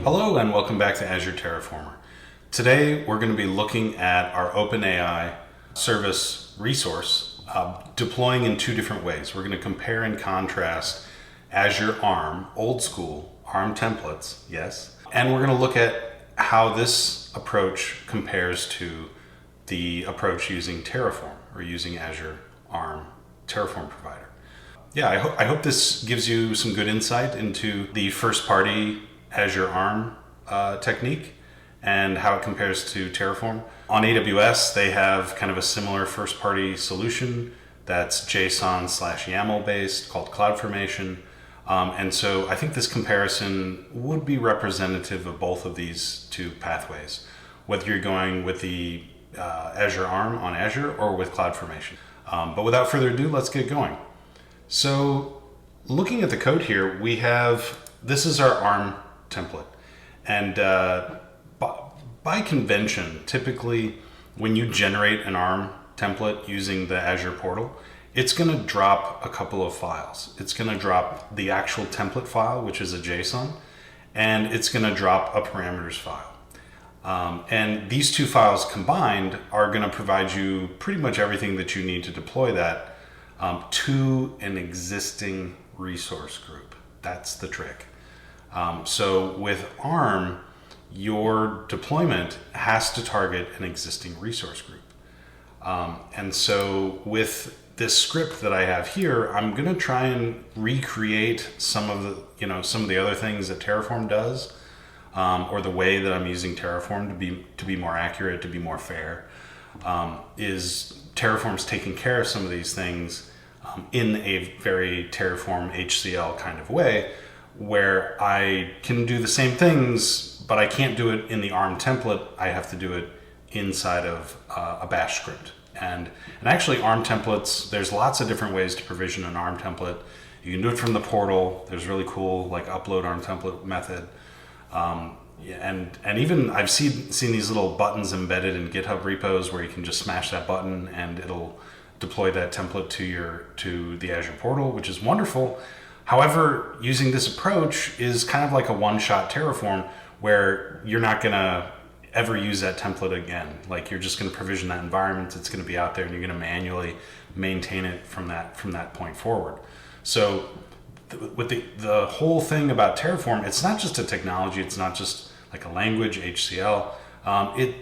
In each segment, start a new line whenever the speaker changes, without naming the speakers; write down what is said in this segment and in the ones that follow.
Hello and welcome back to Azure Terraformer. Today we're going to be looking at our Open AI service resource, deploying in two different ways. We're going to compare and contrast Azure ARM, old school ARM templates, yes, and we're going to look at how this approach compares to the approach using Terraform or using Azure ARM Terraform provider. Yeah, I hope this gives you some good insight into the first party Azure ARM technique and how it compares to Terraform. On AWS, they have kind of a similar first party solution that's JSON/YAML based called CloudFormation. And so I think this comparison would be representative of both of these two pathways, whether you're going with the Azure ARM on Azure or with CloudFormation. But without further ado, let's get going. So looking at the code here, this is our ARM template. And by convention, typically when you generate an ARM template using the Azure portal, it's going to drop a couple of files. It's going to drop the actual template file, which is a JSON, and it's going to drop a parameters file. And these two files combined are going to provide you pretty much everything that you need to deploy that to an existing resource group. That's the trick. So with ARM, your deployment has to target an existing resource group. And so with this script that I have here, I'm going to try and recreate some of the other things that Terraform does, or the way that I'm using Terraform to be more accurate, to be more fair. Is Terraform's taking care of some of these things in a very Terraform HCL kind of way, where I can do the same things, but I can't do it in the ARM template. I have to do it inside of a bash script. And actually ARM templates, there's lots of different ways to provision an ARM template. You can do it from the portal. There's really cool like upload ARM template method. And even I've seen these little buttons embedded in GitHub repos where you can just smash that button and it'll deploy that template to the Azure portal, which is wonderful. However, using this approach is kind of like a one-shot Terraform where you're not going to ever use that template again. Like you're just going to provision that environment. It's going to be out there and you're going to manually maintain it from that point forward. So with the whole thing about Terraform, it's not just a technology. It's not just like a language, HCL.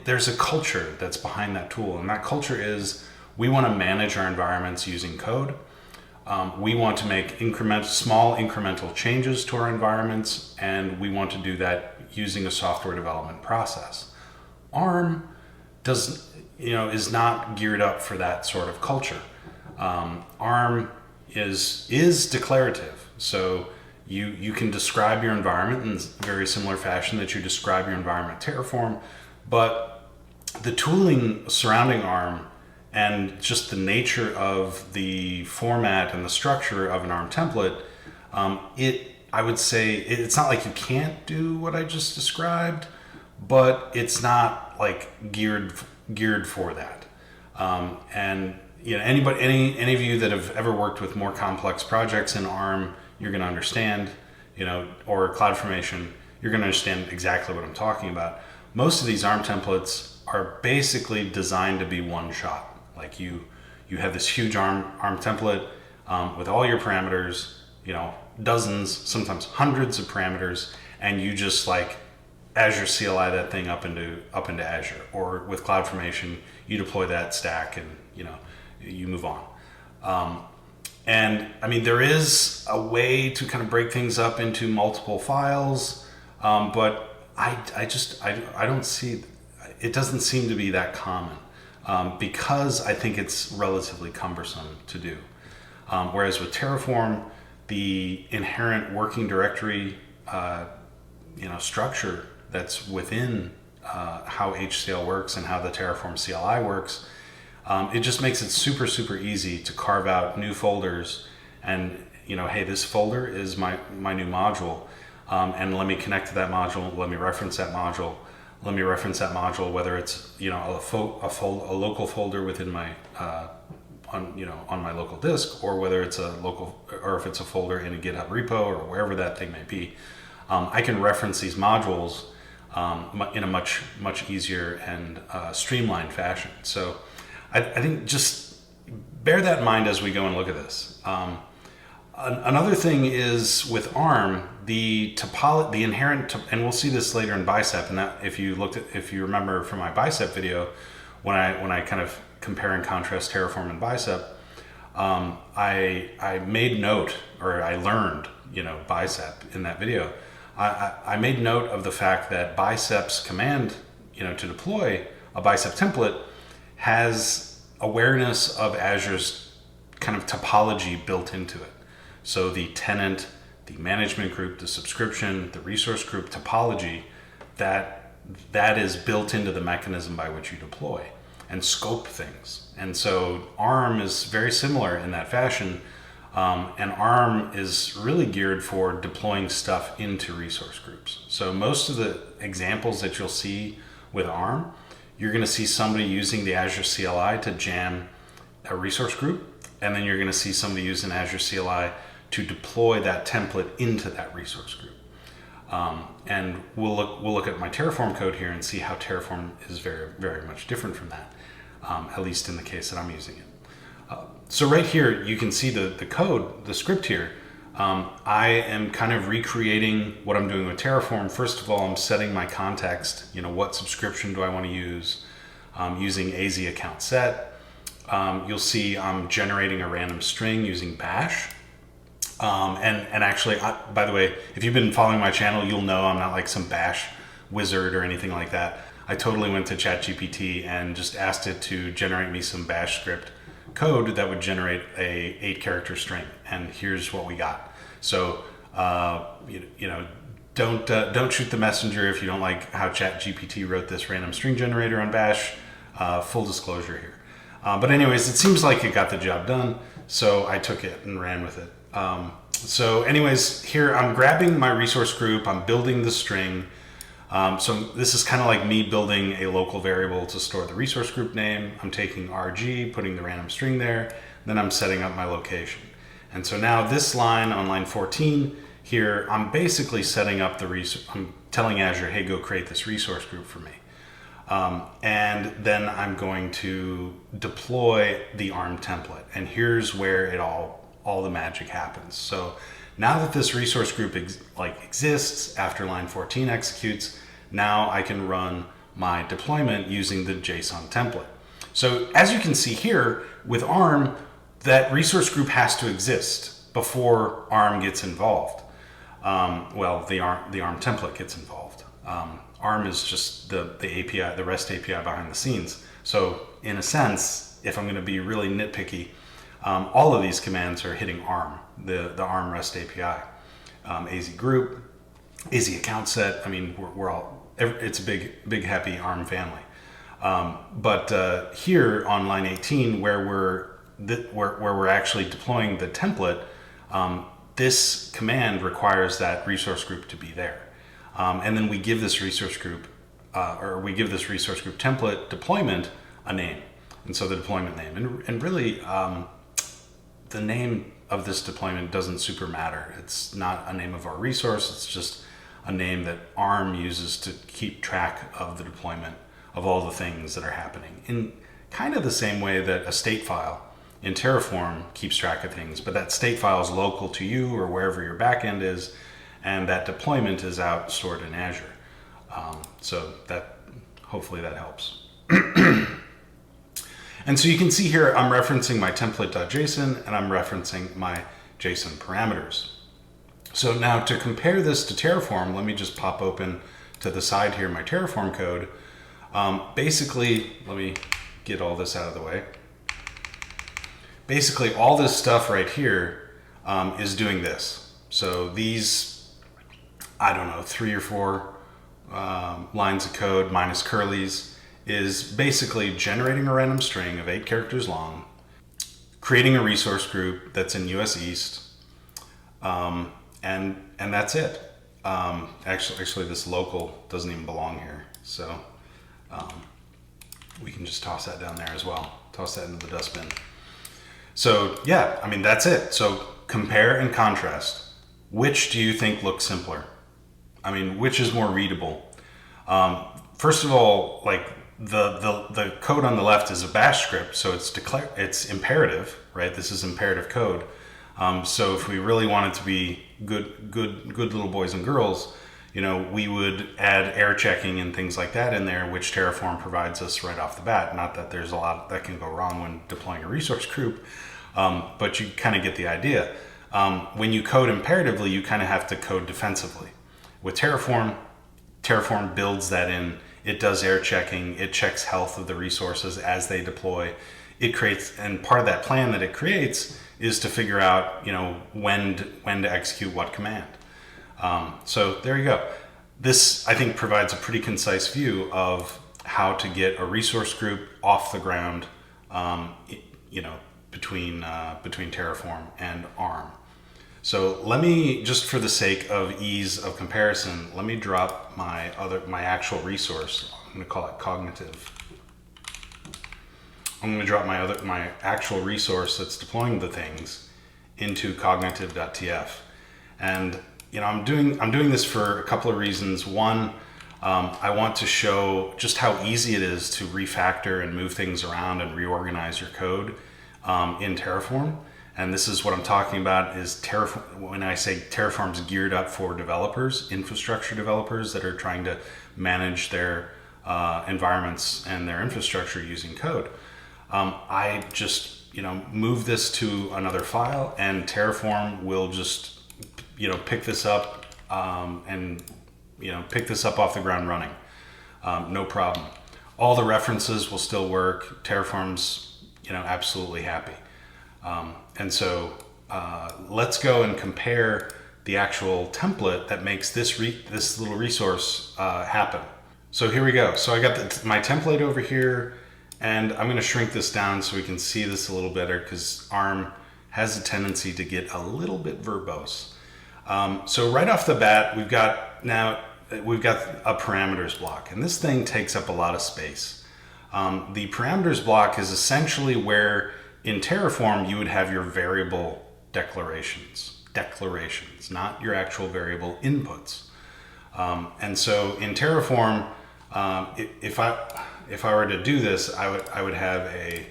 There's a culture that's behind that tool. And that culture is we want to manage our environments using code. We want to make small incremental changes to our environments, and we want to do that using a software development process. ARM is not geared up for that sort of culture. ARM is declarative, so you can describe your environment in a very similar fashion that you describe your environment Terraform, but the tooling surrounding ARM and just the nature of the format and the structure of an ARM template, I would say it's not like you can't do what I just described, but it's not like geared for that. And any of you that have ever worked with more complex projects in ARM, you're going to understand, or CloudFormation, you're going to understand exactly what I'm talking about. Most of these ARM templates are basically designed to be one shot. Like you have this huge ARM template with all your parameters, dozens, sometimes hundreds of parameters, and you just like Azure CLI that thing up into Azure. Or with CloudFormation, you deploy that stack and you move on. And I mean, there is a way to kind of break things up into multiple files, but I don't see, it doesn't seem to be that common. Because I think it's relatively cumbersome to do. Whereas with Terraform, the inherent working directory, structure that's within how HCL works and how the Terraform CLI works, it just makes it super, super easy to carve out new folders and, hey, this folder is my new module, and let me connect to that module, let me reference that module. Let me reference that module, whether it's a local folder within my on my local disk, or whether it's if it's a folder in a GitHub repo or wherever that thing may be. I can reference these modules in a much easier and streamlined fashion. So I think just bear that in mind as we go and look at this. Another thing is with ARM, the inherent, and we'll see this later in Bicep. And that, if you remember from my Bicep video, when I kind of compare and contrast Terraform and Bicep, I made note, or I learned, Bicep in that video. I made note of the fact that Bicep's command, to deploy a Bicep template has awareness of Azure's kind of topology built into it. So the tenant, the management group, the subscription, the resource group topology, that is built into the mechanism by which you deploy and scope things. And so ARM is very similar in that fashion. And ARM is really geared for deploying stuff into resource groups. So most of the examples that you'll see with ARM, you're going to see somebody using the Azure CLI to jam a resource group, and then you're going to see somebody using Azure CLI to deploy that template into that resource group. And we'll look at my Terraform code here and see how Terraform is very, very much different from that, at least in the case that I'm using it. So right here, you can see the code, the script here. I am kind of recreating what I'm doing with Terraform. First of all, I'm setting my context. What subscription do I want to use? Using az account set. You'll see I'm generating a random string using bash. And actually, by the way, if you've been following my channel, you'll know I'm not like some bash wizard or anything like that. I totally went to ChatGPT and just asked it to generate me some bash script code that would generate a 8-character string, and here's what we got. So don't shoot the messenger if you don't like how ChatGPT wrote this random string generator on bash. Full disclosure here. But anyways, it seems like it got the job done, so I took it and ran with it. So anyways, here I'm grabbing my resource group, I'm building the string. So this is kind of like me building a local variable to store the resource group name. I'm taking RG, putting the random string there, then I'm setting up my location. And so now this line on line 14 here, I'm basically setting up I'm telling Azure, hey, go create this resource group for me. And then I'm going to deploy the ARM template. And here's where all the magic happens. So now that this resource group exists after line 14 executes, now I can run my deployment using the JSON template. So as you can see here with ARM, that resource group has to exist before ARM gets involved. The ARM template gets involved. ARM is just the API, the REST API behind the scenes. So in a sense, if I'm going to be really nitpicky, all of these commands are hitting ARM, the ARM REST API. AZ group, AZ account set. I mean, it's a big happy ARM family. But here on line 18, where we're actually deploying the template, this command requires that resource group to be there. And then we give this resource group, template deployment a name. And so the deployment name, and really, the name of this deployment doesn't super matter. It's not a name of our resource. It's just a name that ARM uses to keep track of the deployment of all the things that are happening in kind of the same way that a state file in Terraform keeps track of things, but that state file is local to you or wherever your backend is, and that deployment is out stored in Azure. So hopefully that helps. And so you can see here, I'm referencing my template.json and I'm referencing my JSON parameters. So now to compare this to Terraform, let me just pop open to the side here my Terraform code. Basically, let me get all this out of the way. Basically, all this stuff right here is doing this. So these, 3 or 4 lines of code minus curlies is basically generating a random string of 8 characters long, creating a resource group that's in US East, and that's it. Actually, this local doesn't even belong here, so we can just toss that down there as well. Toss that into the dustbin. So yeah, that's it. So compare and contrast. Which do you think looks simpler? I mean, which is more readable? First of all, like the code on the left is a bash script, so it's imperative, right? This is imperative code. So if we really want it to be good little boys and girls, we would add air checking and things like that in there, which Terraform provides us right off the bat. Not that there's a lot that can go wrong when deploying a resource group, but you kind of get the idea. When you code imperatively, you kind of have to code defensively. With Terraform builds that in. It does air checking. It checks health of the resources as they deploy. It creates, and part of that plan that it creates is to figure out, when to execute what command. So there you go. This, I think, provides a pretty concise view of how to get a resource group off the ground, between Terraform and ARM. So let me, just for the sake of ease of comparison, let me drop my actual resource. I'm going to call it cognitive. I'm going to drop my actual resource that's deploying the things into cognitive.tf. And I'm doing this for a couple of reasons. One, I want to show just how easy it is to refactor and move things around and reorganize your code in Terraform. And this is what I'm talking about is Terraform. When I say Terraform's geared up for developers, infrastructure developers that are trying to manage their environments and their infrastructure using code. I just, move this to another file, and Terraform will just, pick this up and pick this up off the ground running. No problem. All the references will still work. Terraform's, absolutely happy. And so let's go and compare the actual template that makes this little resource happen. So here we go. So I got my template over here, and I'm going to shrink this down so we can see this a little better, because ARM has a tendency to get a little bit verbose. So right off the bat, we've got a parameters block, and this thing takes up a lot of space. The parameters block is essentially where in Terraform you would have your variable declarations, not your actual variable inputs. And so in Terraform, if I were to do this, I would have a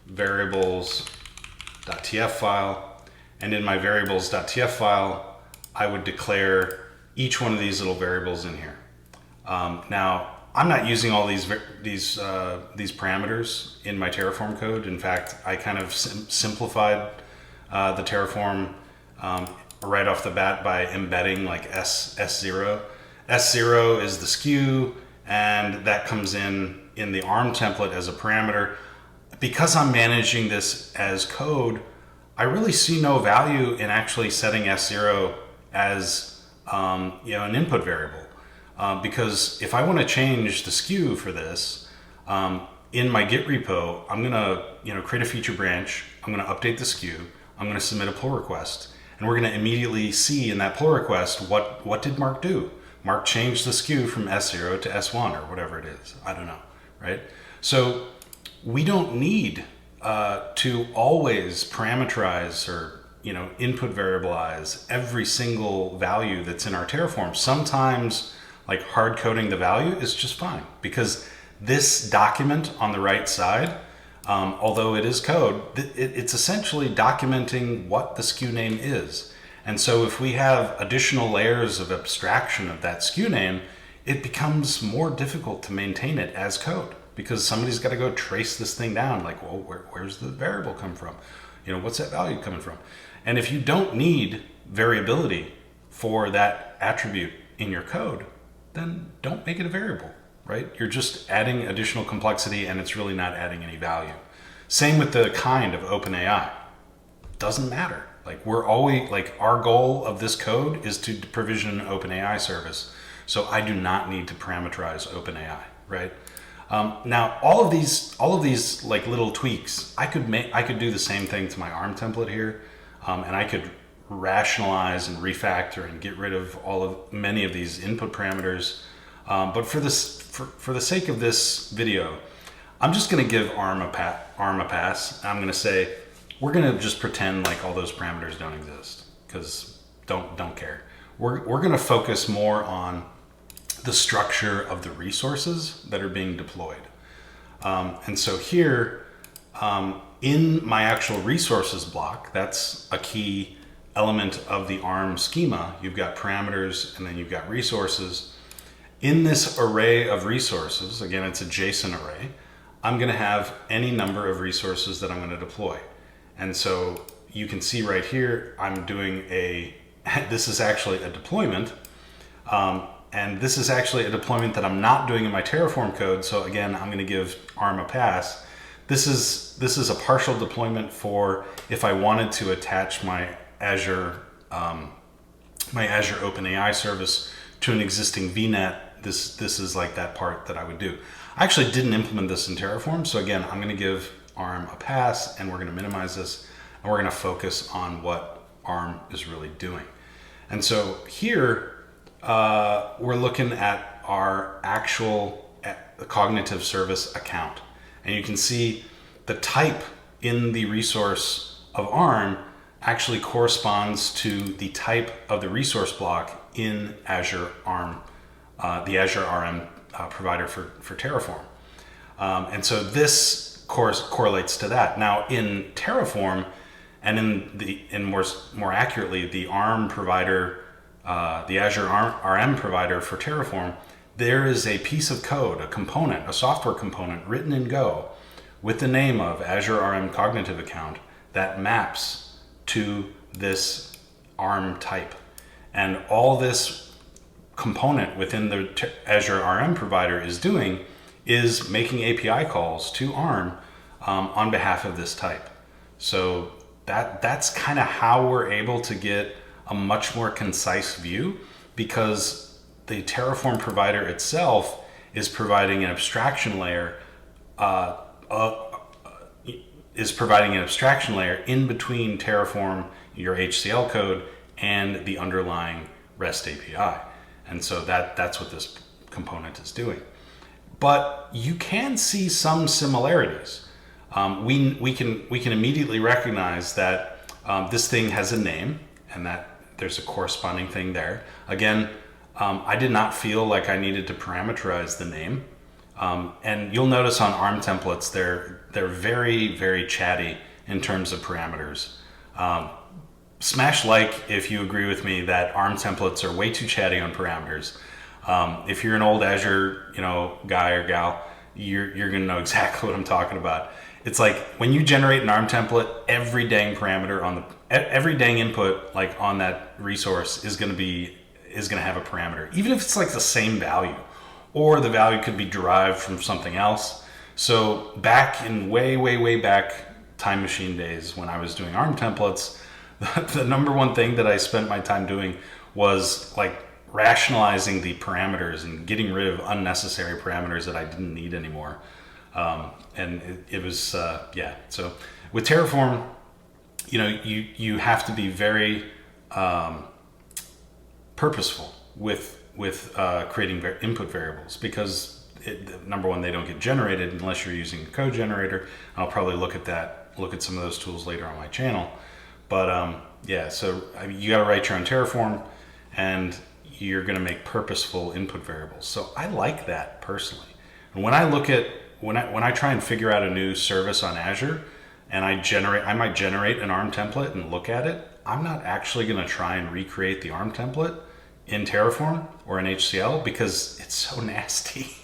variables.tf file, and in my variables.tf file, I would declare each one of these little variables in here. Now, I'm not using all these parameters in my Terraform code. In fact, I kind of simplified the Terraform right off the bat by embedding like S0. S0 is the SKU, and that comes in the ARM template as a parameter. Because I'm managing this as code, I really see no value in actually setting S0 as an input variable. Because if I want to change the SKU for this, in my Git repo, I'm going to create a feature branch. I'm going to update the SKU. I'm going to submit a pull request. And we're going to immediately see in that pull request, what did Mark do? Mark changed the SKU from S0 to S1 or whatever it is. I don't know, right? So we don't need to always parameterize or input variabilize every single value that's in our Terraform. Sometimes like hard coding the value is just fine, because this document on the right side, although it is code, it's essentially documenting what the SKU name is. And so if we have additional layers of abstraction of that SKU name, it becomes more difficult to maintain it as code, because somebody's got to go trace this thing down. Like, well, where's the variable come from? What's that value coming from? And if you don't need variability for that attribute in your code, then don't make it a variable, right? You're just adding additional complexity, and it's really not adding any value. Same with the kind of OpenAI. Doesn't matter. Like, we're always, like, our goal of this code is to provision an OpenAI service. So I do not need to parameterize OpenAI, right? Now, all of these like little tweaks, I could do the same thing to my ARM template here, and I could rationalize and refactor and get rid of many of these input parameters. But for the sake of this video, I'm just going to give ARM a pass. I'm going to say we're going to just pretend like all those parameters don't exist, because don't care. we're going to focus more on the structure of the resources that are being deployed. And so here, in my actual resources block, that's a key element of the ARM schema. You've got parameters and then you've got resources. In this array of resources, again, it's a JSON array, I'm going to have any number of resources that I'm going to deploy. And so you can see right here, I'm doing this is actually a deployment. And this is actually a deployment that I'm not doing in my Terraform code. So again, I'm going to give ARM a pass. This is a partial deployment for if I wanted to attach my Azure Open AI service to an existing VNet. This is like that part that I would do. I actually didn't implement this in Terraform. So again, I'm going to give ARM a pass, and we're going to minimize this, and we're going to focus on what ARM is really doing. And so here, we're looking at our actual cognitive service account. And you can see the type in the resource of ARM actually corresponds to the type of the resource block in Azure ARM, the Azure ARM provider for Terraform. And so this correlates to that. Now in Terraform, and more accurately, the ARM provider, the Azure ARM provider for Terraform, there is a piece of code, a component, a software component written in Go with the name of Azure ARM Cognitive Account that maps to this ARM type. And all this component within the Azure ARM provider is doing is making API calls to ARM on behalf of this type. So that's kind of how we're able to get a much more concise view, because the Terraform provider itself is providing an abstraction layer in between Terraform, your HCL code, and the underlying REST API. And so that's what this component is doing. But you can see some similarities. We can immediately recognize that this thing has a name, and that there's a corresponding thing there. Again, I did not feel like I needed to parameterize the name. And you'll notice on ARM templates, they're very, very chatty in terms of parameters. Smash like if you agree with me that ARM templates are way too chatty on parameters. If you're an old Azure, guy or gal, you're gonna know exactly what I'm talking about. It's like when you generate an ARM template, every dang parameter every dang input like on that resource is gonna have a parameter, even if it's like the same value, or the value could be derived from something else. So back in way back time machine days when I was doing ARM templates, the number one thing that I spent my time doing was like rationalizing the parameters and getting rid of unnecessary parameters that I didn't need anymore. And it was, So with Terraform, you have to be very purposeful with creating input variables, because number one, they don't get generated unless you're using a code generator. I'll probably look at some of those tools later on my channel. But so you got to write your own Terraform, and you're going to make purposeful input variables. So I like that personally. And when I try and figure out a new service on Azure, and I might generate an ARM template and look at it, I'm not actually going to try and recreate the ARM template in Terraform or in HCL, because it's so nasty.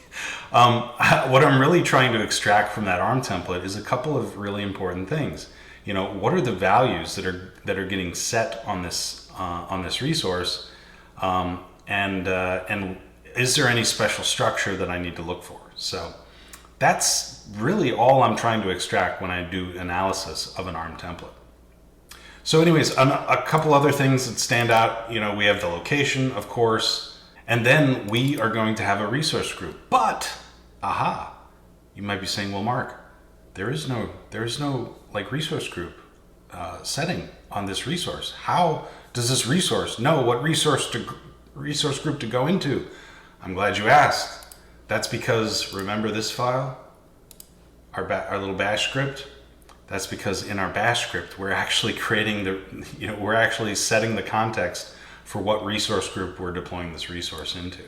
What I'm really trying to extract from that ARM template is a couple of really important things. What are the values that are getting set on this resource, and is there any special structure that I need to look for? So that's really all I'm trying to extract when I do analysis of an ARM template. So anyways, a couple other things that stand out, we have the location, of course, and then we are going to have a resource group. But, you might be saying, well, Mark, there is no like resource group setting on this resource. How does this resource know what resource group to go into? I'm glad you asked. That's because, remember this file, our little bash script? That's because in our bash script, we're actually creating we're actually setting the context for what resource group we're deploying this resource into.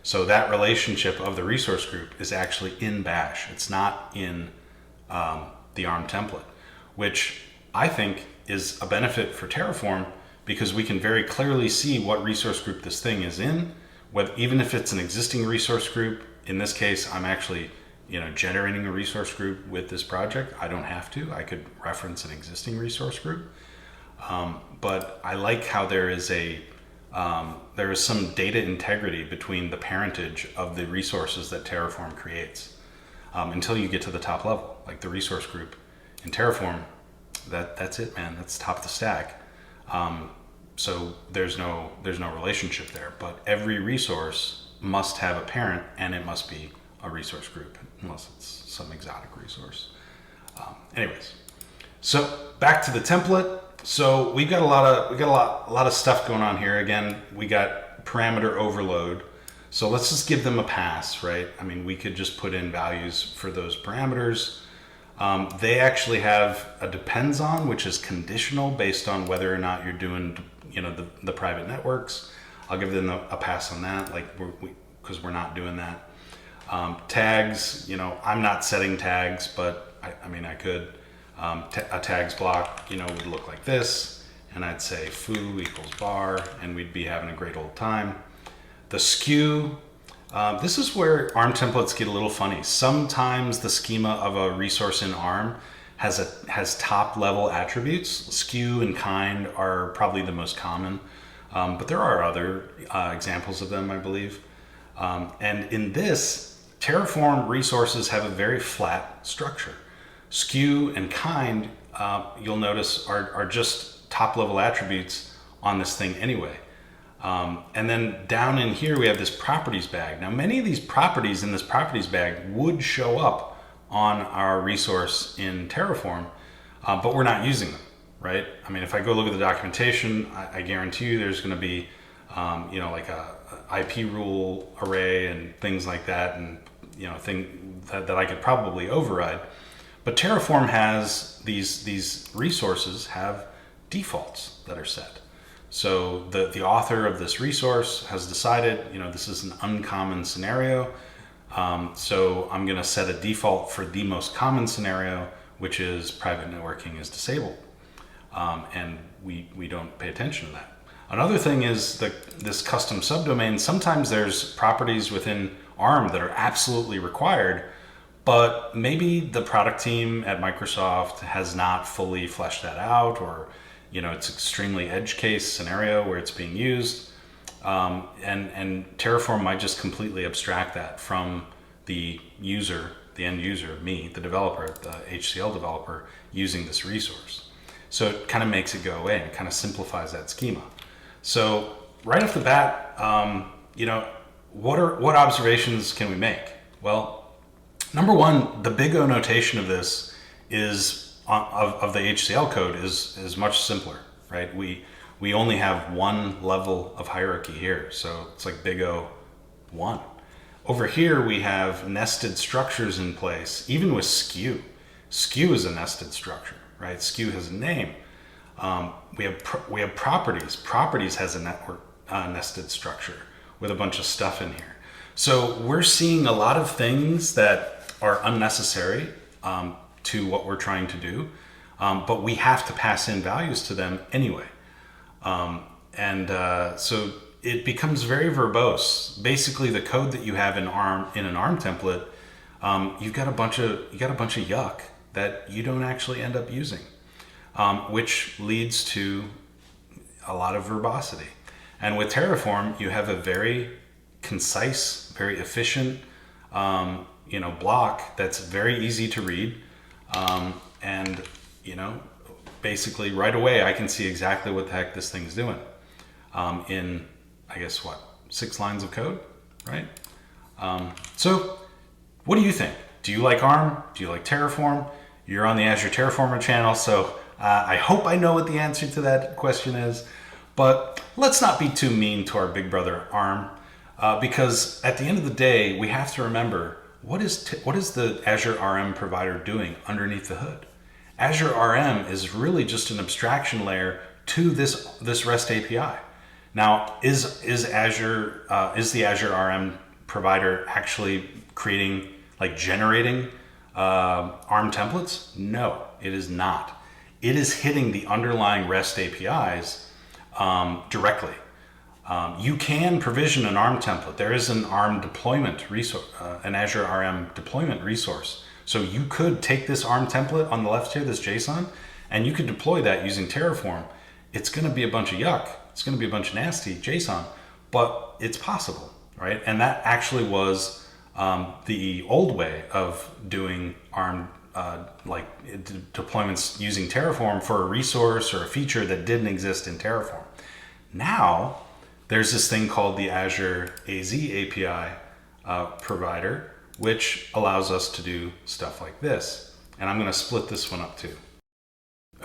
So that relationship of the resource group is actually in Bash. It's not in the ARM template, which I think is a benefit for Terraform because we can very clearly see what resource group this thing is in, even if it's an existing resource group. In this case, I'm actually generating a resource group with this project. I don't have to. I could reference an existing resource group. But I like how there is some data integrity between the parentage of the resources that Terraform creates until you get to the top level, like the resource group in Terraform. That's it, man. That's top of the stack. So there's no relationship there. But every resource must have a parent, and it must be a resource group, unless it's some exotic resource. Anyways, so back to the template. So we've got a lot of stuff going on here. Again, we got parameter overload. So let's just give them a pass, right? I mean, we could just put in values for those parameters. They actually have a depends on, which is conditional based on whether or not you're doing, the private networks. I'll give them a pass on that, because we're not doing that. Tags, I'm not setting tags, but I could. A tags block, would look like this, and I'd say foo equals bar, and we'd be having a great old time. The skew, this is where ARM templates get a little funny. Sometimes the schema of a resource in ARM has top level attributes. Skew and kind are probably the most common, but there are other examples of them, I believe. And in this, Terraform resources have a very flat structure. Skew and kind, you'll notice, are just top level attributes on this thing anyway. And then down in here, we have this properties bag. Now, many of these properties in this properties bag would show up on our resource in Terraform, but we're not using them, right? I mean, if I go look at the documentation, I guarantee you there's going to be, like a IP rule array and things like that, and thing that I could probably override. But Terraform has these resources have defaults that are set. So the author of this resource has decided, this is an uncommon scenario. So I'm going to set a default for the most common scenario, which is private networking is disabled. And we don't pay attention to that. Another thing is this custom subdomain. Sometimes there's properties within ARM that are absolutely required, but maybe the product team at Microsoft has not fully fleshed that out, or it's extremely edge case scenario where it's being used, and Terraform might just completely abstract that from the user, the end user, me, the developer, the HCL developer, using this resource. So it kind of makes it go away and kind of simplifies that schema. So right off the bat, what observations can we make? Well, number one, the big O notation of this is of the HCL code is much simpler, right? We only have one level of hierarchy here, so it's like big O 1. Over here we have nested structures in place, even with skew. Skew is a nested structure, right? Skew has a name. We have properties. Properties has a network nested structure with a bunch of stuff in here. So we're seeing a lot of things that are unnecessary to what we're trying to do, but we have to pass in values to them anyway. So it becomes very verbose. Basically, the code that you have in an ARM template, you've got a bunch of yuck that you don't actually end up using, which leads to a lot of verbosity. And with Terraform, you have a very concise, very efficient, block that's very easy to read, and basically right away I can see exactly what the heck this thing's doing in, I guess, 6 lines of code, right? So what do you think? Do you like ARM? Do you like Terraform? You're on the Azure Terraformer channel, so I hope I know what the answer to that question is, but let's not be too mean to our big brother ARM, because at the end of the day, we have to remember, what is the Azure ARM provider doing underneath the hood? Azure ARM is really just an abstraction layer to this REST API. Now, is the Azure RM provider actually creating, like generating ARM templates? No, it is not. It is hitting the underlying REST APIs directly. You can provision an ARM template. There is an ARM deployment resource, an Azure RM deployment resource. So you could take this ARM template on the left here, this JSON, and you could deploy that using Terraform. It's going to be a bunch of yuck. It's going to be a bunch of nasty JSON, but it's possible, right? And that actually was the old way of doing ARM deployments using Terraform for a resource or a feature that didn't exist in Terraform. Now, there's this thing called the Azure AZ API provider, which allows us to do stuff like this. And I'm going to split this one up too.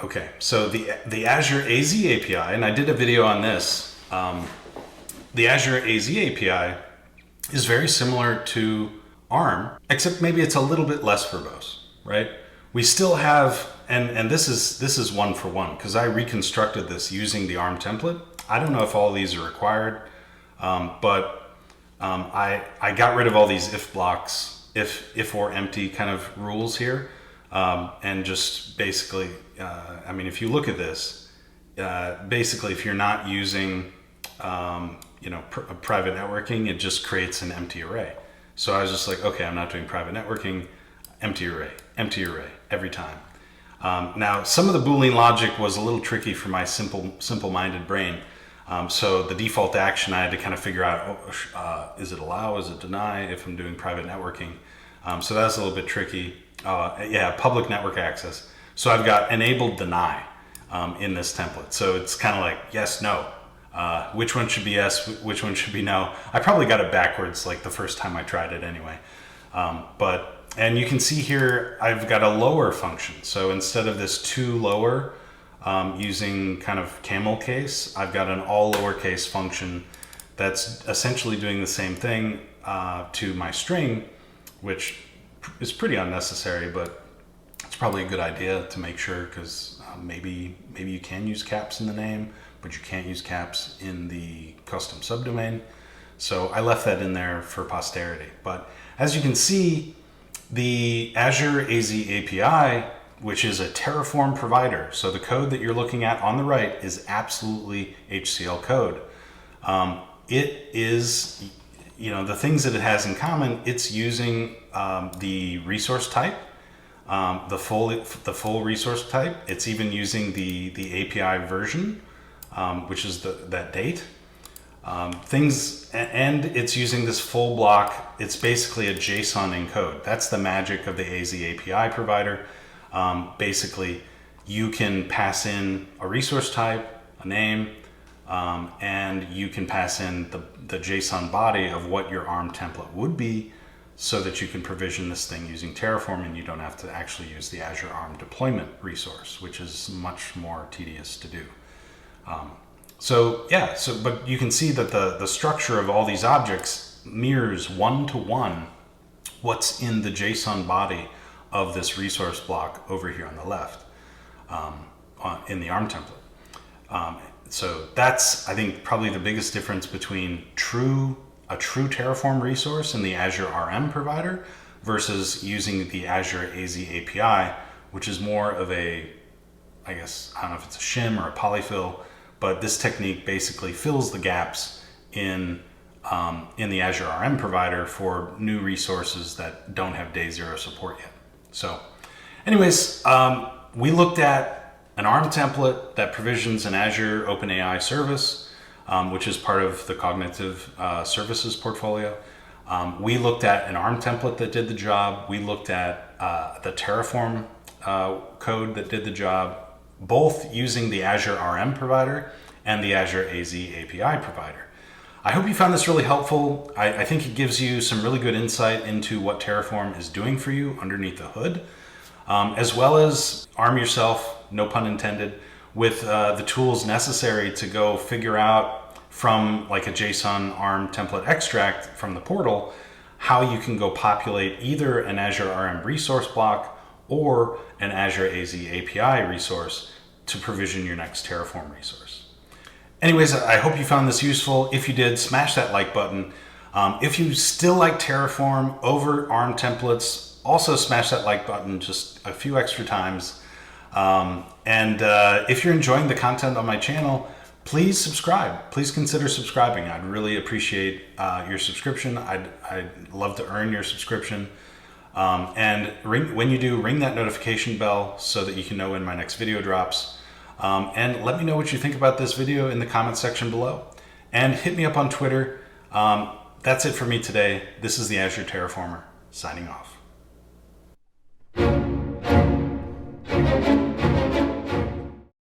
Okay, so the Azure AZ API, and I did a video on this. The Azure AZ API is very similar to ARM, except maybe it's a little bit less verbose, right? We still have, and this is one for one, because I reconstructed this using the ARM template. I don't know if all of these are required, but I got rid of all these if blocks, if or empty kind of rules here, and just basically, I mean, if you look at this, basically, if you're not using, private networking, it just creates an empty array. So I was just like, okay, I'm not doing private networking, empty array every time. Now, some of the Boolean logic was a little tricky for my simple-minded brain. So the default action, I had to kind of figure out, is it allow, is it deny if I'm doing private networking? So that's a little bit tricky. Public network access. So I've got enabled deny in this template. So it's kind of like yes, no. Which one should be yes, which one should be no. I probably got it backwards like the first time I tried it anyway. And you can see here, I've got a lower function. So instead of this to lower, using kind of camel case, I've got an all lowercase function that's essentially doing the same thing to my string, which is pretty unnecessary, but it's probably a good idea to make sure, because maybe you can use caps in the name, but you can't use caps in the custom subdomain. So I left that in there for posterity. But as you can see, the Azure AZ API, which is a Terraform provider. So the code that you're looking at on the right is absolutely HCL code. It is, the things that it has in common, it's using the resource type, the full resource type. It's even using the API version, which is that date. And it's using this full block. It's basically a JSON encode. That's the magic of the AZ API provider. Basically, you can pass in a resource type, a name, and you can pass in the JSON body of what your ARM template would be, so that you can provision this thing using Terraform, and you don't have to actually use the Azure ARM deployment resource, which is much more tedious to do. But you can see that the structure of all these objects mirrors one-to-one what's in the JSON body of this resource block over here on the left in the ARM template. So that's, I think, probably the biggest difference between a true Terraform resource in the Azure RM provider versus using the Azure AZ API, which is more of a, I guess, I don't know if it's a shim or a polyfill, but this technique basically fills the gaps in the Azure RM provider for new resources that don't have day zero support yet. So anyways, we looked at an ARM template that provisions an Azure Open AI service, which is part of the cognitive services portfolio. We looked at an ARM template that did the job. We looked at the Terraform code that did the job, both using the Azure RM provider and the Azure AZ API provider. I hope you found this really helpful. I think it gives you some really good insight into what Terraform is doing for you underneath the hood, as well as arm yourself, no pun intended, with the tools necessary to go figure out from like a JSON ARM template extract from the portal, how you can go populate either an Azure RM resource block or an Azure AZ API resource to provision your next Terraform resource. Anyways, I hope you found this useful. If you did, smash that like button. If you still like Terraform over ARM templates, also smash that like button just a few extra times. If you're enjoying the content on my channel, please subscribe. Please consider subscribing. I'd really appreciate your subscription. I'd love to earn your subscription. When you do, ring that notification bell so that you can know when my next video drops. And let me know what you think about this video in the comment section below. And hit me up on Twitter. That's it for me today. This is the Azure Terraformer, signing off.